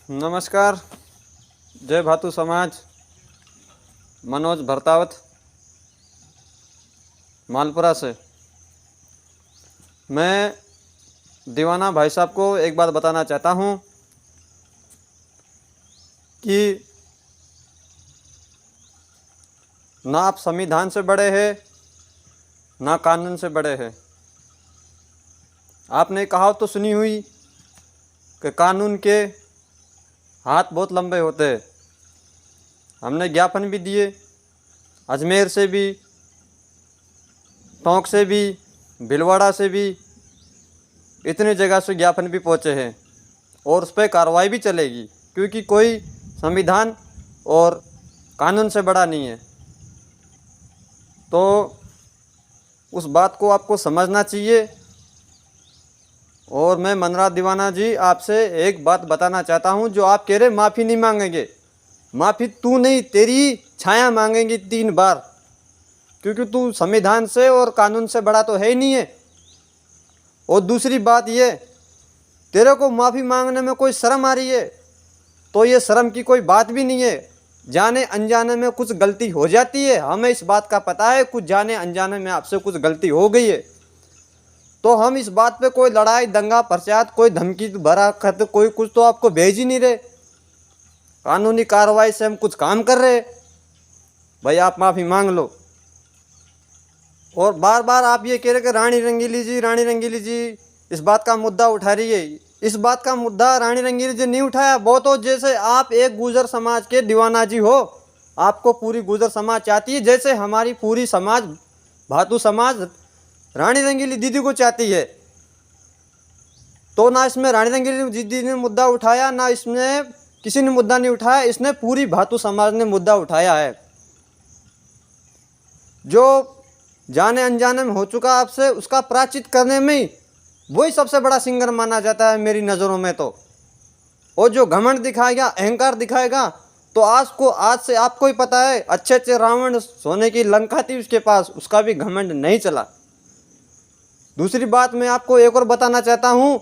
नमस्कार। जय भातु समाज। मनोज भरतावत, मालपुरा से। मैं दीवाना भाई साहब को एक बात बताना चाहता हूँ कि ना आप संविधान से बड़े हैं ना कानून से बड़े हैं। आपने कहावत तो सुनी हुई कि कानून के हाथ बहुत लंबे होते हैं। हमने ज्ञापन भी दिए, अजमेर से भी, टोंक से भी, भीलवाड़ा से भी, इतनी जगह से ज्ञापन भी पहुँचे हैं और उस पर कार्रवाई भी चलेगी, क्योंकि कोई संविधान और कानून से बड़ा नहीं है। तो उस बात को आपको समझना चाहिए। और मैं मनराज दीवाना जी आपसे एक बात बताना चाहता हूं, जो आप कह रहे माफ़ी नहीं मांगेंगे। माफ़ी तू नहीं, तेरी छाया मांगेंगी 3 बार, क्योंकि तू संविधान से और कानून से बड़ा तो है ही नहीं है। और दूसरी बात ये, तेरे को माफ़ी मांगने में कोई शर्म आ रही है तो ये शर्म की कोई बात भी नहीं है। जाने अनजाने में कुछ गलती हो जाती है, हमें इस बात का पता है, कुछ जाने अनजाने में आपसे कुछ गलती हो गई है, तो हम इस बात पे कोई लड़ाई दंगा प्रचार कोई धमकी भरा खत कोई कुछ तो आपको भेज ही नहीं रहे। कानूनी कार्रवाई से हम कुछ काम कर रहे। भाई आप माफ़ी मांग लो। और बार बार आप ये कह रहे कि रानी रंगीली जी इस बात का मुद्दा उठा रही है। इस बात का मुद्दा रानी रंगीली जी नहीं उठाया। वो तो जैसे आप एक गुर्जर समाज के दीवाना जी हो, आपको पूरी गुर्जर समाज चाहती है, जैसे हमारी पूरी समाज भातु समाज रानी रंगीली दीदी को चाहती है। तो ना इसमें रानी रंगीली दीदी ने मुद्दा उठाया, ना इसमें किसी ने मुद्दा नहीं उठाया, इसने पूरी भातु समाज ने मुद्दा उठाया है। जो जाने अनजाने में हो चुका आपसे, उसका प्रायश्चित करने में ही वही सबसे बड़ा सिंगर माना जाता है मेरी नज़रों में तो। और जो घमंड दिखाएगा, अहंकार दिखाएगा, तो आज से आपको ही पता है, अच्छे रावण सोने की लंका थी उसके पास, उसका भी घमंड नहीं चला। दूसरी बात मैं आपको एक और बताना चाहता हूँ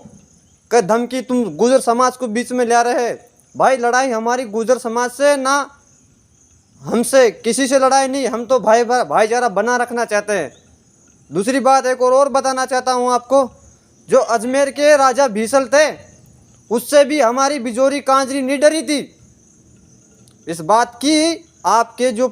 कि धमकी तुम गुर्जर समाज को बीच में ला रहे हैं। भाई लड़ाई हमारी गुर्जर समाज से, ना हमसे किसी से लड़ाई नहीं। हम तो भाईचारा बना रखना चाहते हैं। दूसरी बात एक और बताना चाहता हूँ आपको, जो अजमेर के राजा भीसल थे, उससे भी हमारी बिजोरी कांजरी नहीं डरी थी। इस बात की आपके जो